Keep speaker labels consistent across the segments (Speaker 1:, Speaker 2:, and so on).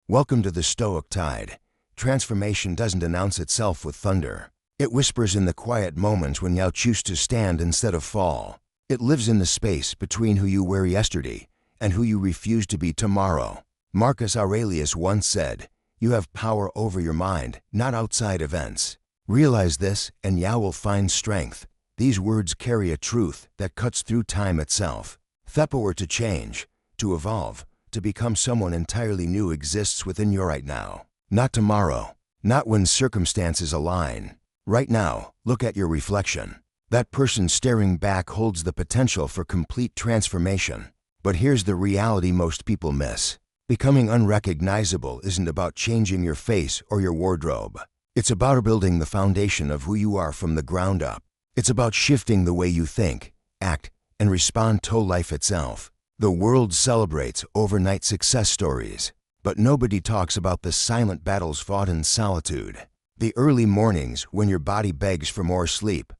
Speaker 1: Welcome to the Stoic Tide. Transformation doesn't announce itself with thunder. It whispers in the quiet moments when you choose to stand instead of fall. It lives in the space between who you were yesterday and who you refuse to be tomorrow. Marcus Aurelius once said, "You have power over your mind, not outside events." Realize this and you will find strength. These words carry a truth that cuts through time itself. The power to change, to evolve, to become someone entirely new exists within you right now. Not tomorrow, not when circumstances align. Right now, look at your reflection. That person staring back holds the potential for complete transformation. But here's the reality most people miss. Becoming unrecognizable isn't about changing your face or your wardrobe. It's about building the foundation of who you are from the ground up. It's about shifting the way you think, act, and respond to life itself. The world celebrates overnight success stories, but nobody talks about the silent battles fought in solitude. The early mornings when your body begs for more sleep,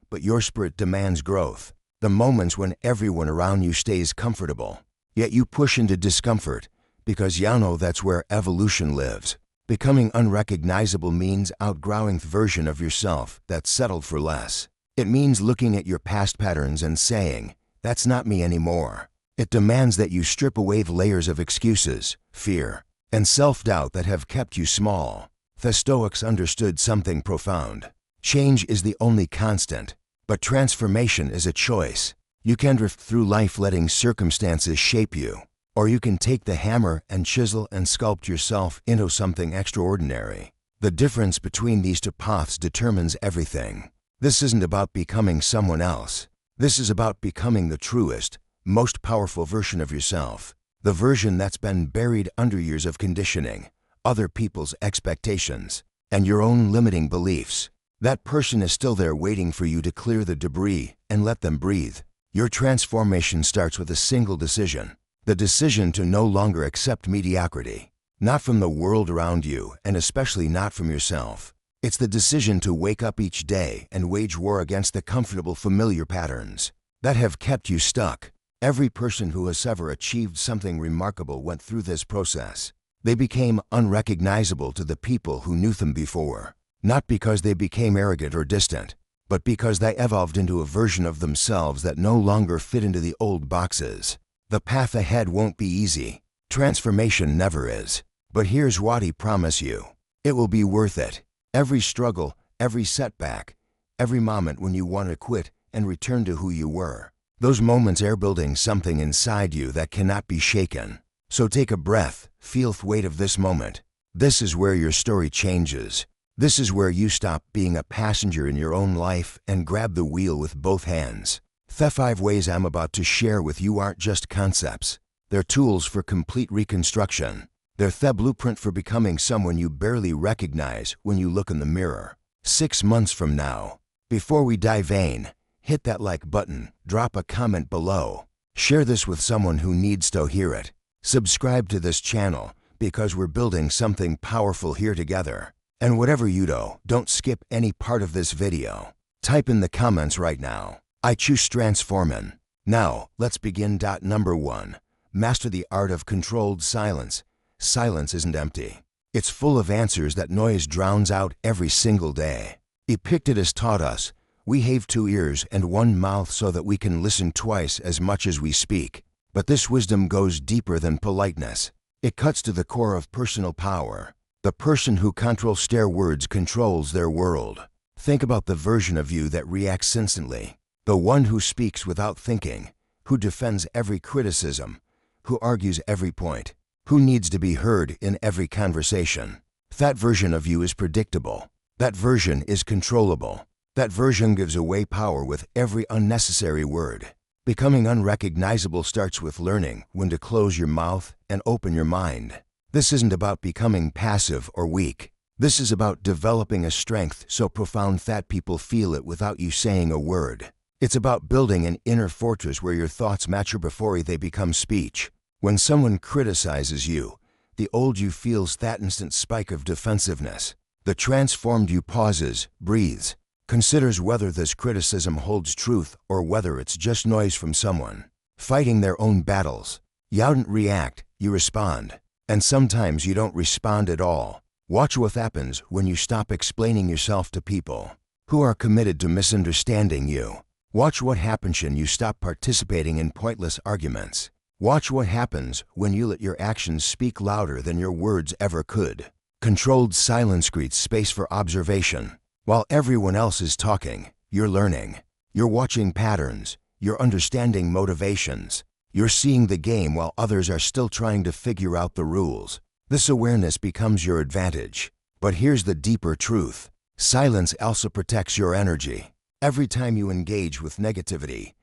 Speaker 1: but your spirit demands growth. The moments when everyone around you stays comfortable, yet you push into discomfort because you know that's where evolution lives. Becoming unrecognizable means outgrowing the version of yourself that settled for less. It means looking at your past patterns and saying, "That's not me anymore." It demands that you strip away the layers of excuses, fear, and self-doubt that have kept you small. The Stoics understood something profound. Change is the only constant, but transformation is a choice. You can drift through life letting circumstances shape you, or you can take the hammer and chisel and sculpt yourself into something extraordinary. The difference between these two paths determines everything. This isn't about becoming someone else. This is about becoming the truest, most powerful version of yourself. The version that's been buried under years of conditioning, other people's expectations, and your own limiting beliefs. That person is still there waiting for you to clear the debris and let them breathe. Your transformation starts with a single decision. The decision to no longer accept mediocrity. Not from the world around you, and especially not from yourself. It's the decision to wake up each day and wage war against the comfortable, familiar patterns that have kept you stuck. Every person who has ever achieved something remarkable went through this process. They became unrecognizable to the people who knew them before, not because they became arrogant or distant, but because they evolved into a version of themselves that no longer fit into the old boxes. The path ahead won't be easy. Transformation never is. But here's what I promise you. It will be worth it. Every struggle, every setback, every moment when you want to quit and return to who you were. Those moments are building something inside you that cannot be shaken. So take a breath, feel the weight of this moment. This is where your story changes. This is where you stop being a passenger in your own life and grab the wheel with both hands. The 5 ways I'm about to share with you aren't just concepts. They're tools for complete reconstruction. They're the blueprint for becoming someone you barely recognize when you look in the mirror. 6 months from now. Before we dive in, hit that like button, drop a comment below, share this with someone who needs to hear it. Subscribe to this channel because we're building something powerful here together. And whatever you do, don't skip any part of this video. Type in the comments right now, "I choose transforming." Now, let's begin. Number 1. Master the art of controlled silence. Silence isn't empty. It's full of answers that noise drowns out every single day. Epictetus taught us, "We have 2 ears and 1 mouth so that we can listen twice as much as we speak." But this wisdom goes deeper than politeness. It cuts to the core of personal power. The person who controls their words controls their world. Think about the version of you that reacts instantly. The one who speaks without thinking, who defends every criticism, who argues every point, who needs to be heard in every conversation. That version of you is predictable. That version is controllable. That version gives away power with every unnecessary word. Becoming unrecognizable starts with learning when to close your mouth and open your mind. This isn't about becoming passive or weak. This is about developing a strength so profound that people feel it without you saying a word. It's about building an inner fortress where your thoughts mature before they become speech. When someone criticizes you, the old you feels that instant spike of defensiveness. The transformed you pauses, breathes, considers whether this criticism holds truth or whether it's just noise from someone fighting their own battles. You don't react, you respond. And sometimes you don't respond at all. Watch what happens when you stop explaining yourself to people who are committed to misunderstanding you. Watch what happens when you stop participating in pointless arguments. Watch what happens when you let your actions speak louder than your words ever could. Controlled silence creates space for observation. While everyone else is talking, you're learning. You're watching patterns. You're understanding motivations. You're seeing the game while others are still trying to figure out the rules. This awareness becomes your advantage. But here's the deeper truth. Silence also protects your energy. Every time you engage with negativity,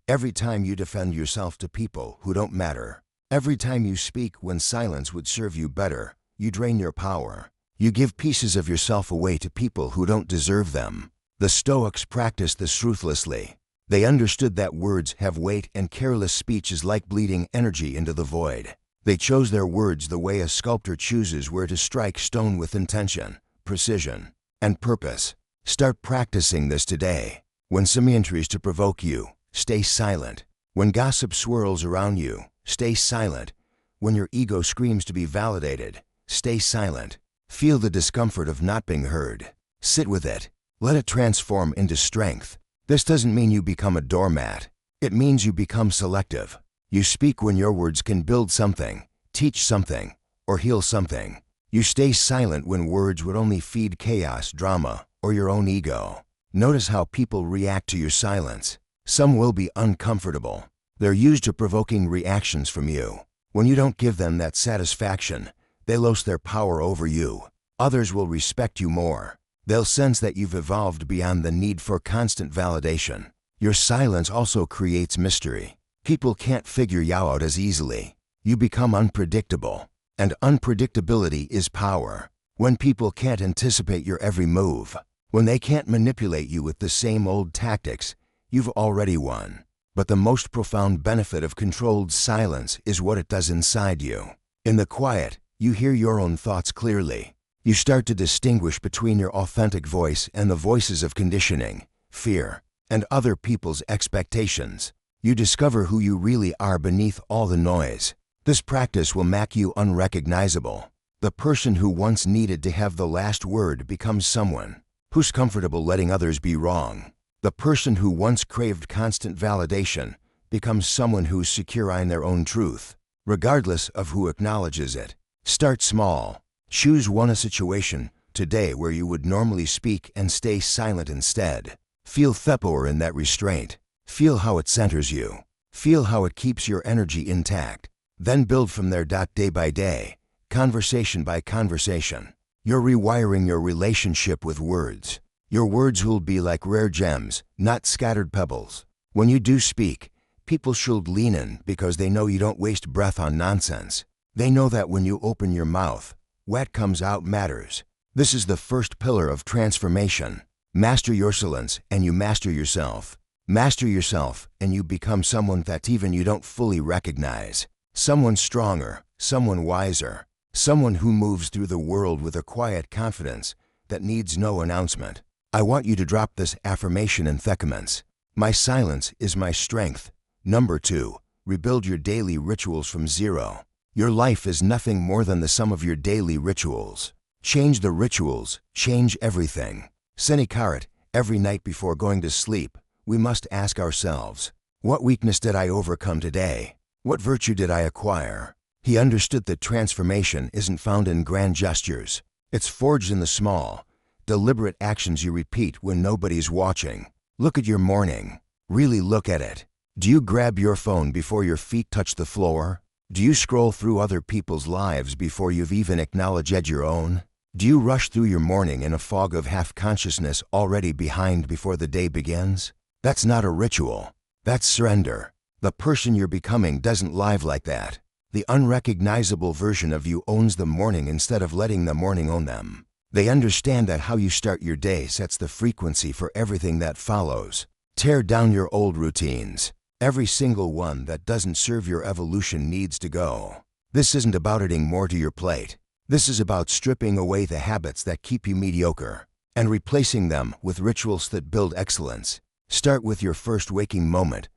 Speaker 1: every time you defend yourself to people who don't matter, every time you speak when silence would serve you better, you drain your power. You give pieces of yourself away to people who don't deserve them. The Stoics practiced this ruthlessly. They understood that words have weight and careless speech is like bleeding energy into the void. They chose their words the way a sculptor chooses where to strike stone with intention, precision, and purpose. Start practicing this today. When some entries to provoke you, stay silent. When gossip swirls around you, stay silent. When your ego screams to be validated, stay silent. Feel the discomfort of not being heard. Sit with it. Let it transform into strength. This doesn't mean you become a doormat. It means you become selective. You speak when your words can build something, teach something, or heal something. You stay silent when words would only feed chaos, drama, or your own ego. Notice how people react to your silence. Some will be uncomfortable. They're used to provoking reactions from you. When you don't give them that satisfaction, they lose their power over you. Others will respect you more. They'll sense that you've evolved beyond the need for constant validation. Your silence also creates mystery. People can't figure you out as easily. You become unpredictable. And unpredictability is power. When people can't anticipate your every move, when they can't manipulate you with the same old tactics, you've already won. But the most profound benefit of controlled silence is what it does inside you. In the quiet, you hear your own thoughts clearly. You start to distinguish between your authentic voice and the voices of conditioning, fear, and other people's expectations. You discover who you really are beneath all the noise. This practice will make you unrecognizable. The person who once needed to have the last word becomes someone who's comfortable letting others be wrong. The person who once craved constant validation becomes someone who's secure in their own truth, regardless of who acknowledges it. Start small. Choose one situation today where you would normally speak and stay silent instead. Feel the power in that restraint. Feel how it centers you. Feel how it keeps your energy intact. Then build from there. Day by day, conversation by conversation, you're rewiring your relationship with words. Your words will be like rare gems, not scattered pebbles. When you do speak, people should lean in because they know you don't waste breath on nonsense. They know that when you open your mouth, what comes out matters. This is the first pillar of transformation. Master your silence and you master yourself. Master yourself and you become someone that even you don't fully recognize. Someone stronger, someone wiser, someone who moves through the world with a quiet confidence that needs no announcement. I want you to drop this affirmation in comments. My silence is my strength. Number 2, rebuild your daily rituals from zero. Your life is nothing more than the sum of your daily rituals. Change the rituals, change everything. Seneca, every night before going to sleep, we must ask ourselves, what weakness did I overcome today? What virtue did I acquire? He understood that transformation isn't found in grand gestures. It's forged in the small, deliberate actions you repeat when nobody's watching. Look at your morning. Really look at it. Do you grab your phone before your feet touch the floor? Do you scroll through other people's lives before you've even acknowledged your own? Do you rush through your morning in a fog of half-consciousness already behind before the day begins? That's not a ritual. That's surrender. The person you're becoming doesn't live like that. The unrecognizable version of you owns the morning instead of letting the morning own them. They understand that how you start your day sets the frequency for everything that follows. Tear down your old routines. Every single one that doesn't serve your evolution needs to go. This isn't about adding more to your plate. This is about stripping away the habits that keep you mediocre and replacing them with rituals that build excellence. Start with your first waking moment.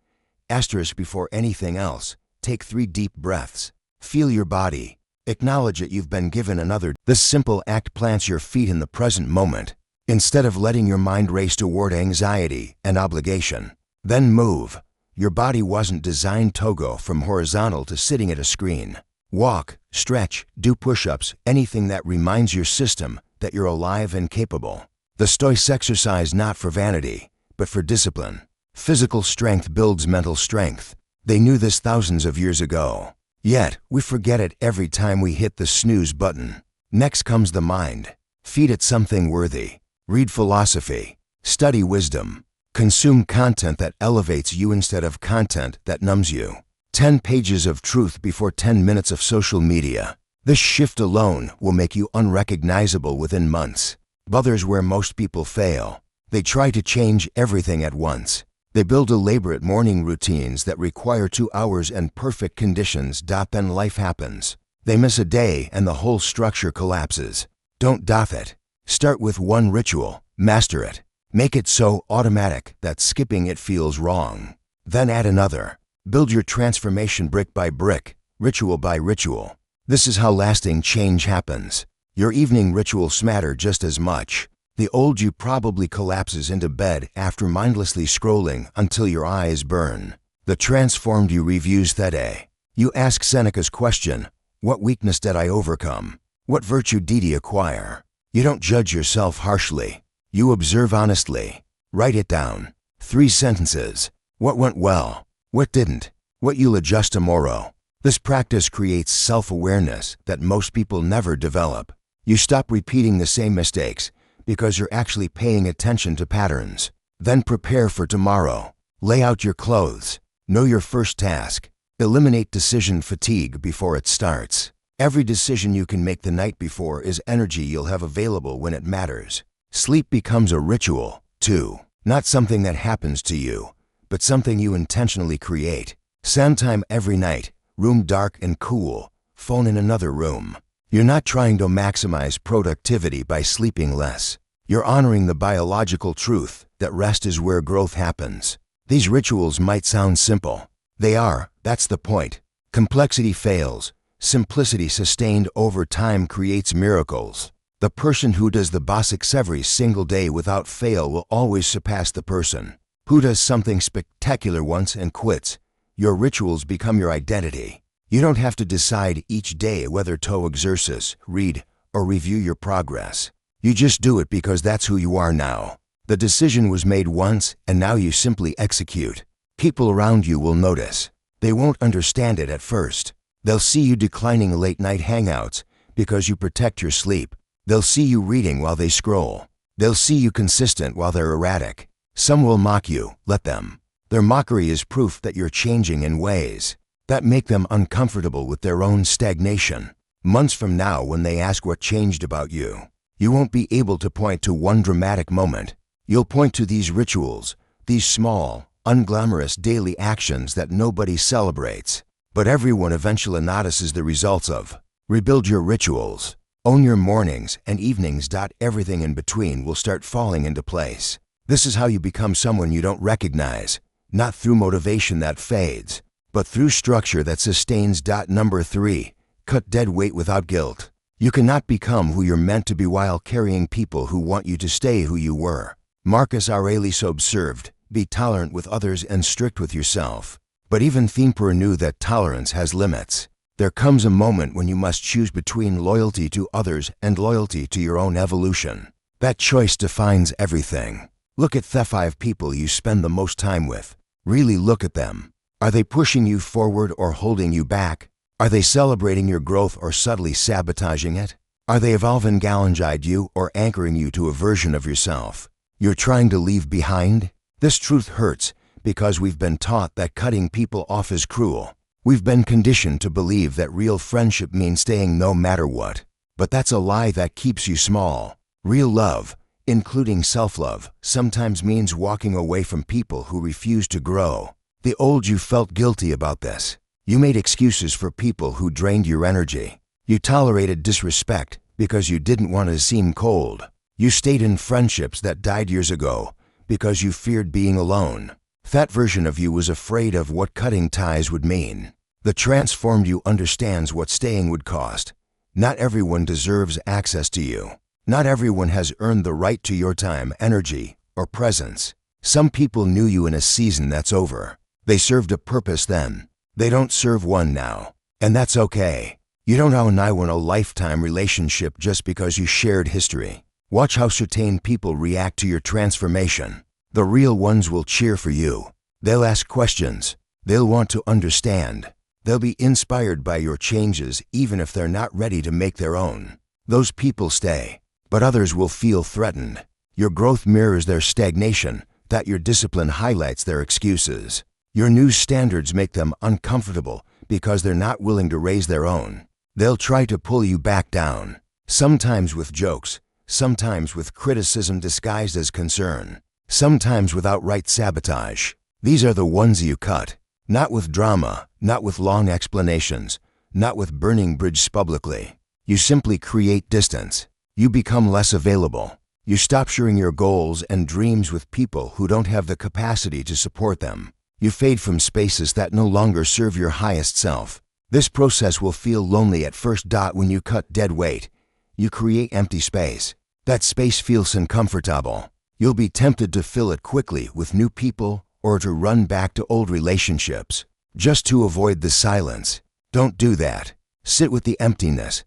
Speaker 1: Before anything else, take 3 deep breaths. Feel your body. Acknowledge that you've been given another. This simple act plants your feet in the present moment, instead of letting your mind race toward anxiety and obligation. Then move. Your body wasn't designed to go from horizontal to sitting at a screen. Walk, stretch, do push-ups, anything that reminds your system that you're alive and capable. The Stoics exercise not for vanity, but for discipline. Physical strength builds mental strength. They knew this thousands of years ago. Yet, we forget it every time we hit the snooze button. Next comes the mind. Feed it something worthy. Read philosophy. Study wisdom. Consume content that elevates you instead of content that numbs you. 10 pages of truth before 10 minutes of social media. This shift alone will make you unrecognizable within months. Others where most people fail. They try to change everything at once. They build elaborate morning routines that require 2 hours and perfect conditions. Then life happens. They miss a day and the whole structure collapses. Don't doff it. Start with one ritual. Master it. Make it so automatic that skipping it feels wrong. Then add another. Build your transformation brick by brick, ritual by ritual. This is how lasting change happens. Your evening rituals matter just as much. The old you probably collapses into bed after mindlessly scrolling until your eyes burn. The transformed you reviews that day. You ask Seneca's question, what weakness did I overcome? What virtue did he acquire? You don't judge yourself harshly. You observe honestly. Write it down. 3 sentences. What went well? What didn't? What you'll adjust tomorrow. This practice creates self-awareness that most people never develop. You stop repeating the same mistakes because you're actually paying attention to patterns. Then prepare for tomorrow. Lay out your clothes. Know your first task. Eliminate decision fatigue before it starts. Every decision you can make the night before is energy you'll have available when it matters. Sleep becomes a ritual, too. Not something that happens to you, but something you intentionally create. Sound time every night, room dark and cool, phone in another room. You're not trying to maximize productivity by sleeping less. You're honoring the biological truth that rest is where growth happens. These rituals might sound simple. They are, that's the point. Complexity fails. Simplicity sustained over time creates miracles. The person who does the basics every single day without fail will always surpass the person who does something spectacular once and quits. Your rituals become your identity. You don't have to decide each day whether to exercise, read, or review your progress. You just do it because that's who you are now. The decision was made once, and now you simply execute. People around you will notice. They won't understand it at first. They'll see you declining late-night hangouts because you protect your sleep. They'll see you reading while they scroll. They'll see you consistent while they're erratic. Some will mock you. Let them. Their mockery is proof that you're changing in ways that make them uncomfortable with their own stagnation. Months from now, when they ask what changed about you, you won't be able to point to one dramatic moment. You'll point to these rituals, these small, unglamorous daily actions that nobody celebrates, but everyone eventually notices the results of. Rebuild your rituals. Own your mornings and evenings. Everything in between will start falling into place. This is how you become someone you don't recognize, not through motivation that fades, but through structure that sustains. Number 3, cut dead weight without guilt. You cannot become who you're meant to be while carrying people who want you to stay who you were. Marcus Aurelius observed, be tolerant with others and strict with yourself. But even Seneca knew that tolerance has limits. There comes a moment when you must choose between loyalty to others and loyalty to your own evolution. That choice defines everything. Look at the 5 people you spend the most time with. Really look at them. Are they pushing you forward or holding you back? Are they celebrating your growth or subtly sabotaging it? Are they evolving alongside you or anchoring you to a version of yourself you're trying to leave behind? This truth hurts because we've been taught that cutting people off is cruel. We've been conditioned to believe that real friendship means staying no matter what. But that's a lie that keeps you small. Real love, including self-love, sometimes means walking away from people who refuse to grow. The old you felt guilty about this. You made excuses for people who drained your energy. You tolerated disrespect because you didn't want to seem cold. You stayed in friendships that died years ago because you feared being alone. That version of you was afraid of what cutting ties would mean. The transformed you understands what staying would cost. Not everyone deserves access to you. Not everyone has earned the right to your time, energy, or presence. Some people knew you in a season that's over. They served a purpose then. They don't serve one now. And that's okay. You don't owe anyone a lifetime relationship just because you shared history. Watch how certain people react to your transformation. The real ones will cheer for you. They'll ask questions. They'll want to understand. They'll be inspired by your changes even if they're not ready to make their own. Those people stay, but others will feel threatened. Your growth mirrors their stagnation, that your discipline highlights their excuses. Your new standards make them uncomfortable because they're not willing to raise their own. They'll try to pull you back down, sometimes with jokes, sometimes with criticism disguised as concern, sometimes with outright sabotage. These are the ones you cut. Not with drama, not with long explanations, not with burning bridges publicly. You simply create distance. You become less available. You stop sharing your goals and dreams with people who don't have the capacity to support them. You fade from spaces that no longer serve your highest self. This process will feel lonely at first. When you cut dead weight, you create empty space. That space feels uncomfortable. You'll be tempted to fill it quickly with new people or to run back to old relationships, just to avoid the silence. Don't do that. Sit with the emptiness.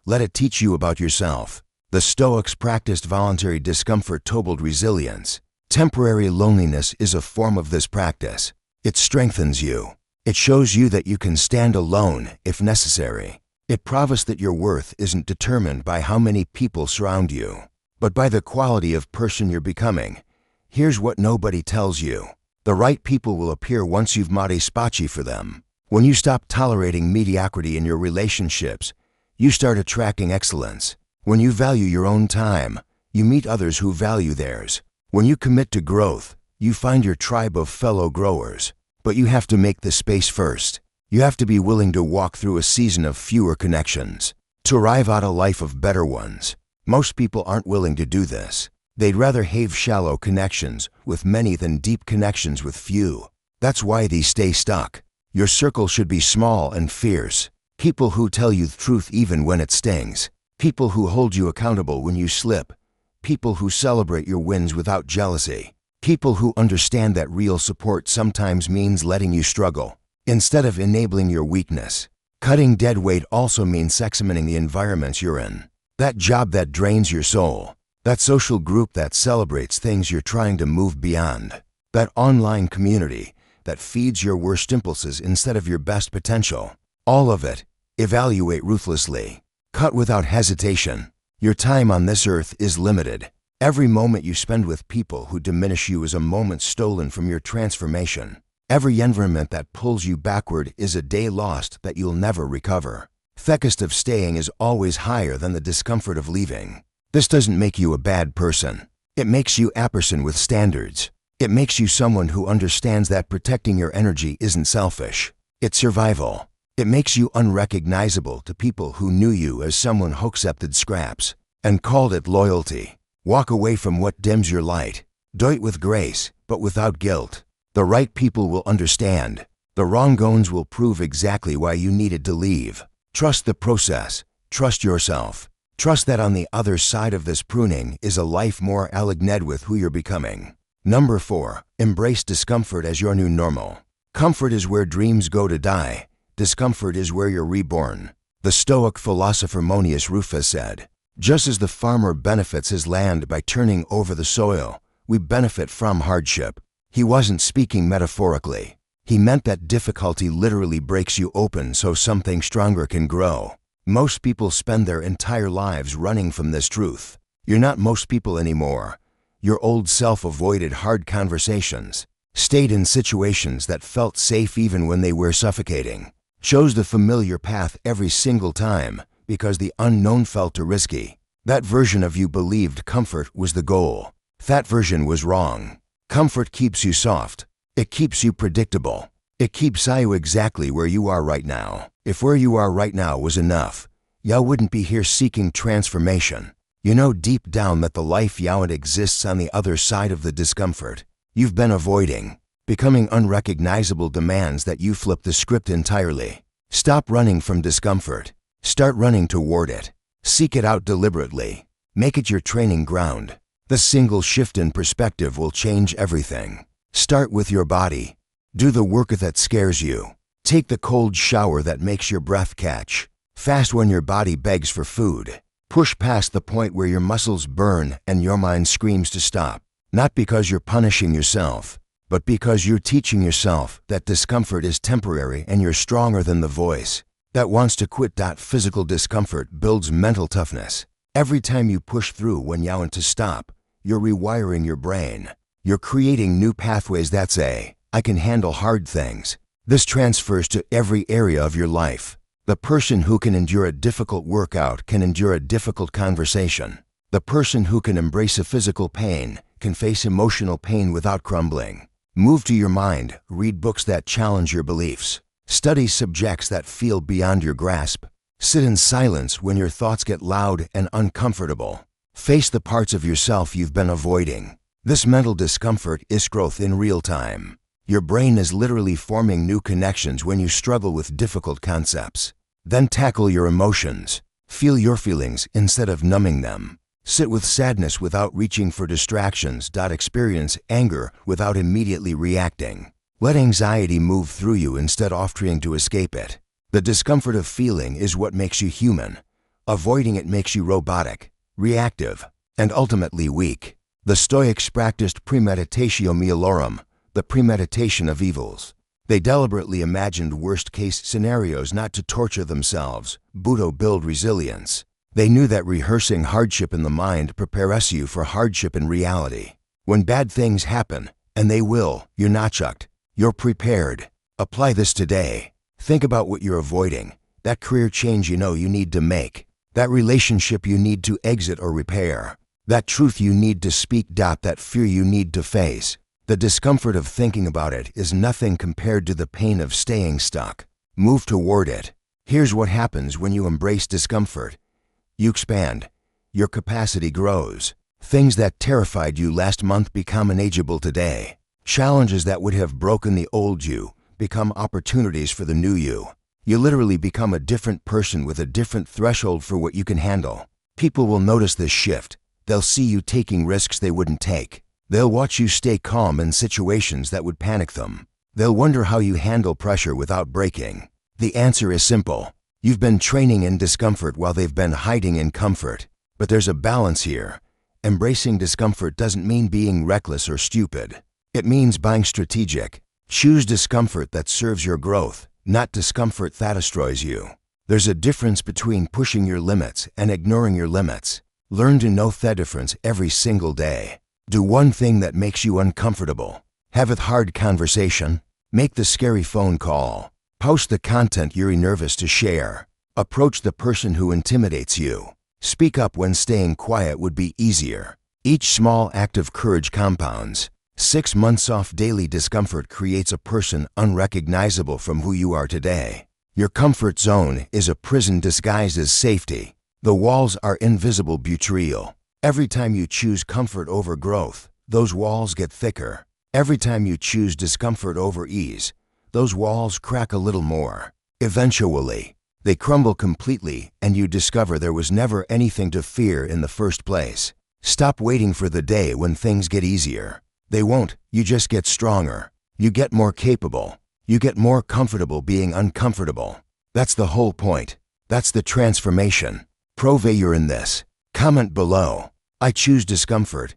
Speaker 1: Let it teach you about yourself. The Stoics practiced voluntary discomfort to build resilience. Temporary loneliness is a form of this practice. It strengthens you. It shows you that you can stand alone if necessary. It proves that your worth isn't determined by how many people surround you, but by the quality of person you're becoming. Here's what nobody tells you. The right people will appear once you've made space for them. When you stop tolerating mediocrity in your relationships, you start attracting excellence. When you value your own time, you meet others who value theirs. When you commit to growth, you find your tribe of fellow growers. But you have to make the space first. You have to be willing to walk through a season of fewer connections, to arrive at a life of better ones. Most people aren't willing to do this. They'd rather have shallow connections with many than deep connections with few. That's why they stay stuck. Your circle should be small and fierce. People who tell you the truth even when it stings. People who hold you accountable when you slip. People who celebrate your wins without jealousy. People who understand that real support sometimes means letting you struggle instead of enabling your weakness. Cutting dead weight also means examining the environments you're in. That job that drains your soul. That social group that celebrates things you're trying to move beyond. That online community that feeds your worst impulses instead of your best potential. All of it. Evaluate ruthlessly. Cut without hesitation. Your time on this earth is limited. Every moment you spend with people who diminish you is a moment stolen from your transformation. Every environment that pulls you backward is a day lost that you'll never recover. The cost of staying is always higher than the discomfort of leaving. This doesn't make you a bad person. It makes you a person with standards. It makes you someone who understands that protecting your energy isn't selfish. It's survival. It makes you unrecognizable to people who knew you as someone who accepted scraps and called it loyalty. Walk away from what dims your light. Do it with grace, but without guilt. The right people will understand. The wrong ones will prove exactly why you needed to leave. Trust the process. Trust yourself. Trust that on the other side of this pruning is a life more aligned with who you're becoming. Number 4. Embrace discomfort as your new normal. Comfort is where dreams go to die. Discomfort is where you're reborn. The Stoic philosopher Marcus Aurelius said, "Just as the farmer benefits his land by turning over the soil, we benefit from hardship." He wasn't speaking metaphorically. He meant that difficulty literally breaks you open so something stronger can grow. Most people spend their entire lives running from this truth. You're not most people anymore. Your old self avoided hard conversations, stayed in situations that felt safe even when they were suffocating, chose the familiar path every single time because the unknown felt too risky. That version of you believed comfort was the goal. That version was wrong. Comfort keeps you soft. It keeps you predictable. It keeps you exactly where you are right now. If where you are right now was enough, you wouldn't be here seeking transformation. You know deep down that the life you want exists on the other side of the discomfort you've been avoiding, Becoming unrecognizable demands that you flip the script entirely. Stop running from discomfort. Start running toward it. Seek it out deliberately. Make it your training ground. The single shift in perspective will change everything. Start with your body. Do the work that scares you. Take the cold shower that makes your breath catch. Fast when your body begs for food. Push past the point where your muscles burn and your mind screams to stop. Not because you're punishing yourself, but because you're teaching yourself that discomfort is temporary and you're stronger than the voice that wants to quit. Physical discomfort builds mental toughness. Every time you push through when you want to stop, you're rewiring your brain. You're creating new pathways that say, I can handle hard things. This transfers to every area of your life. The person who can endure a difficult workout can endure a difficult conversation. The person who can embrace a physical pain can face emotional pain without crumbling. Move to your mind, read books that challenge your beliefs. Study subjects that feel beyond your grasp. Sit in silence when your thoughts get loud and uncomfortable. Face the parts of yourself you've been avoiding. This mental discomfort is growth in real time. Your brain is literally forming new connections when you struggle with difficult concepts. Then tackle your emotions. Feel your feelings instead of numbing them. Sit with sadness without reaching for distractions. Experience anger without immediately reacting. Let anxiety move through you instead of trying to escape it. The discomfort of feeling is what makes you human. Avoiding it makes you robotic, reactive, and ultimately weak. The Stoics practiced premeditatio malorum, the premeditation of evils. They deliberately imagined worst-case scenarios not to torture themselves, but build resilience. They knew that rehearsing hardship in the mind prepares you for hardship in reality. When bad things happen, and they will, you're not shocked. You're prepared. Apply this today. Think about what you're avoiding, that career change you know you need to make, that relationship you need to exit or repair, that truth you need to speak. That fear you need to face. The discomfort of thinking about it is nothing compared to the pain of staying stuck. Move toward it. Here's what happens when you embrace discomfort. You expand. Your capacity grows. Things that terrified you last month become manageable today. Challenges that would have broken the old you become opportunities for the new you. You literally become a different person with a different threshold for what you can handle. People will notice this shift. They'll see you taking risks they wouldn't take. They'll watch you stay calm in situations that would panic them. They'll wonder how you handle pressure without breaking. The answer is simple. You've been training in discomfort while they've been hiding in comfort. But there's a balance here. Embracing discomfort doesn't mean being reckless or stupid. It means being strategic. Choose discomfort that serves your growth, not discomfort that destroys you. There's a difference between pushing your limits and ignoring your limits. Learn to know that difference every single day. Do one thing that makes you uncomfortable. Have a hard conversation. Make the scary phone call. Post the content you're nervous to share. Approach the person who intimidates you. Speak up when staying quiet would be easier. Each small act of courage compounds. 6 months off daily discomfort creates a person unrecognizable from who you are today. Your comfort zone is a prison disguised as safety. The walls are invisible betrayal. Every time you choose comfort over growth, those walls get thicker. Every time you choose discomfort over ease, those walls crack a little more. Eventually, they crumble completely and you discover there was never anything to fear in the first place. Stop waiting for the day when things get easier. They won't. You just get stronger. You get more capable. You get more comfortable being uncomfortable. That's the whole point. That's the transformation. Prove you're in this. Comment below. I choose discomfort.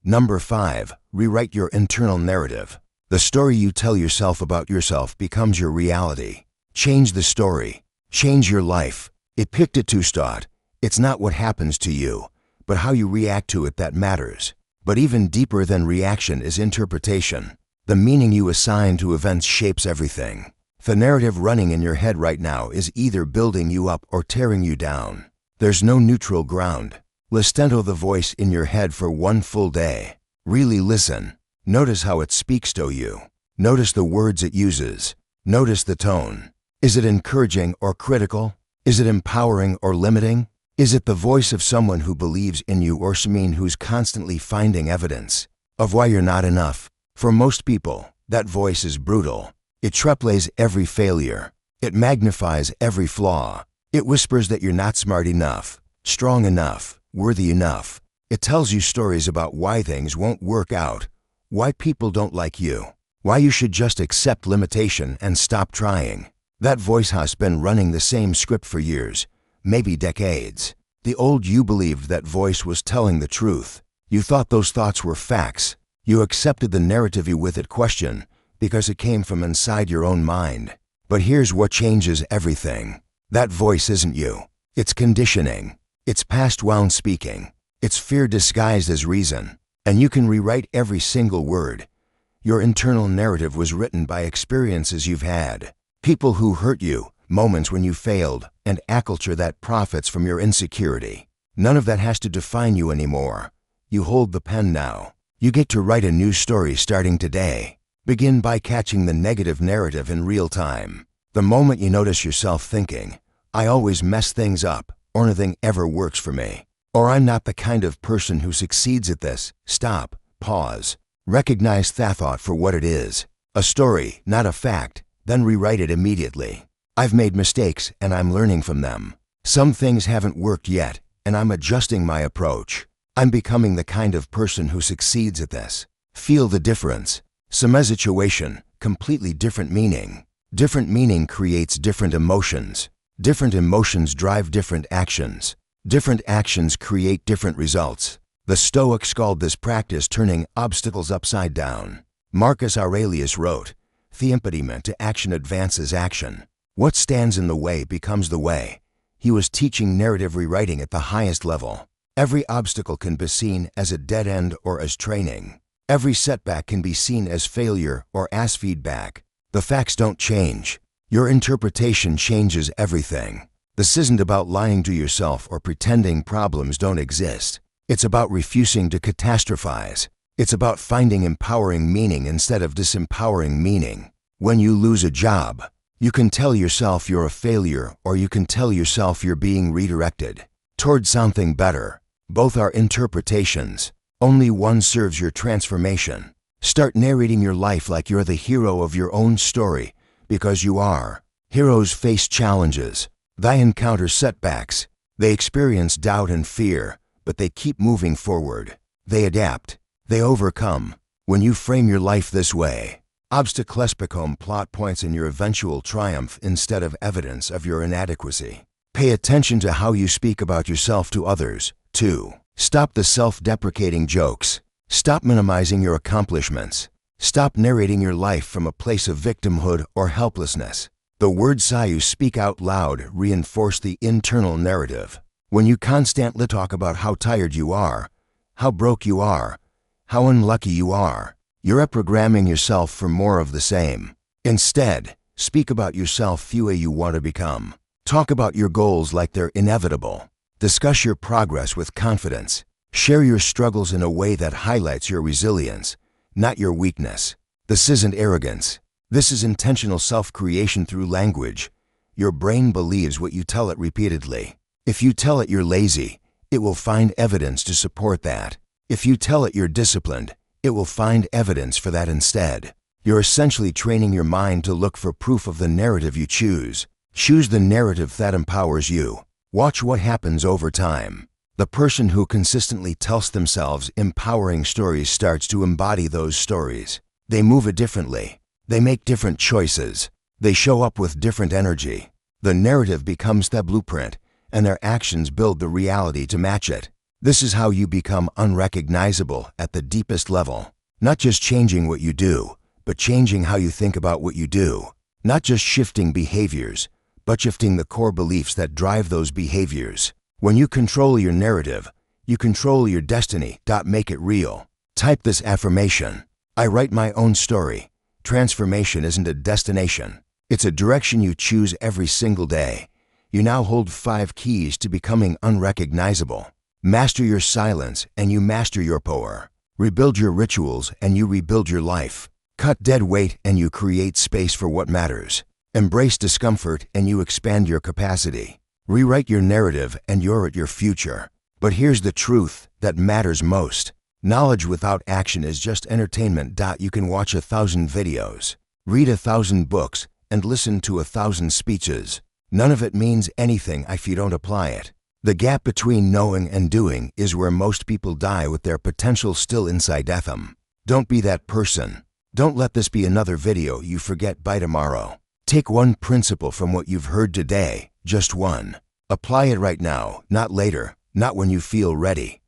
Speaker 1: Number 5. Rewrite your internal narrative. The story you tell yourself about yourself becomes your reality. Change the story. Change your life. It picked it to start. It's not what happens to you, but how you react to it that matters. But even deeper than reaction is interpretation. The meaning you assign to events shapes everything. The narrative running in your head right now is either building you up or tearing you down. There's no neutral ground. Listen to the voice in your head for one full day. Really listen. Notice how it speaks to you. Notice the words it uses. Notice the tone. Is it encouraging or critical? Is it empowering or limiting? Is it the voice of someone who believes in you or someone who's constantly finding evidence of why you're not enough? For most people, That voice is brutal. It treplays every failure. It magnifies every flaw. It whispers that you're not smart enough, strong enough, worthy enough. It tells you stories about why things won't work out, why people don't like you, why you should just accept limitation and stop trying. That voice has been running the same script for years, maybe decades. The old you believed that voice was telling the truth. You thought those thoughts were facts. You accepted the narrative you with it question because it came from inside your own mind. But here's what changes everything. That voice isn't you. It's conditioning. It's past wound speaking. It's fear disguised as reason. And you can rewrite every single word. Your internal narrative was written by experiences you've had. People who hurt you, moments when you failed, and a culture that profits from your insecurity. None of that has to define you anymore. You hold the pen now. You get to write a new story starting today. Begin by catching the negative narrative in real time. The moment you notice yourself thinking, I always mess things up, or nothing ever works for me, or I'm not the kind of person who succeeds at this, stop, pause. Recognize that thought for what it is. A story, not a fact, then rewrite it immediately. I've made mistakes and I'm learning from them. Some things haven't worked yet, and I'm adjusting my approach. I'm becoming the kind of person who succeeds at this. Feel the difference. Same situation, completely different meaning. Different meaning creates different emotions. Different emotions drive different actions. Different actions create different results. The Stoics called this practice turning obstacles upside down. Marcus Aurelius wrote, "The impediment to action advances action. What stands in the way becomes the way." He was teaching narrative rewriting at the highest level. Every obstacle can be seen as a dead end or as training. Every setback can be seen as failure or as feedback. The facts don't change. Your interpretation changes everything. This isn't about lying to yourself or pretending problems don't exist. It's about refusing to catastrophize. It's about finding empowering meaning instead of disempowering meaning. When you lose a job, you can tell yourself you're a failure, or you can tell yourself you're being redirected towards something better. Both are interpretations. Only one serves your transformation. Start narrating your life like you're the hero of your own story, because you are. Heroes face challenges. They encounter setbacks. They experience doubt and fear, but they keep moving forward. They adapt. They overcome. When you frame your life this way, obstacles become plot points in your eventual triumph instead of evidence of your inadequacy. Pay attention to how you speak about yourself to others, too. Stop the self-deprecating jokes. Stop minimizing your accomplishments. Stop narrating your life from a place of victimhood or helplessness. The words you speak out loud reinforce the internal narrative. When you constantly talk about how tired you are, how broke you are, how unlucky you are, you're reprogramming yourself for more of the same. Instead, speak about yourself the way you want to become. Talk about your goals like they're inevitable. Discuss your progress with confidence. Share your struggles in a way that highlights your resilience, not your weakness. This isn't arrogance. This is intentional self-creation through language. Your brain believes what you tell it repeatedly. If you tell it you're lazy, it will find evidence to support that. If you tell it you're disciplined, it will find evidence for that instead. You're essentially training your mind to look for proof of the narrative you choose. Choose the narrative that empowers you. Watch what happens over time. The person who consistently tells themselves empowering stories starts to embody those stories. They move differently. They make different choices. They show up with different energy. The narrative becomes the blueprint, and their actions build the reality to match it. This is how you become unrecognizable at the deepest level. Not just changing what you do, but changing how you think about what you do. Not just shifting behaviors, but shifting the core beliefs that drive those behaviors. When you control your narrative, you control your destiny. Make it real. Type this affirmation. I write my own story. Transformation isn't a destination. It's a direction you choose every single day. You now hold 5 keys to becoming unrecognizable. Master your silence and you master your power. Rebuild your rituals and you rebuild your life. Cut dead weight and you create space for what matters. Embrace discomfort and you expand your capacity. Rewrite your narrative and you're at your future. But here's the truth that matters most. Knowledge without action is just entertainment. You can watch 1,000 videos, read 1,000 books, and listen to 1,000 speeches. None of it means anything if you don't apply it. The gap between knowing and doing is where most people die with their potential still inside them. Don't be that person. Don't let this be another video you forget by tomorrow. Take one principle from what you've heard today, just one. Apply it right now, not later, not when you feel ready.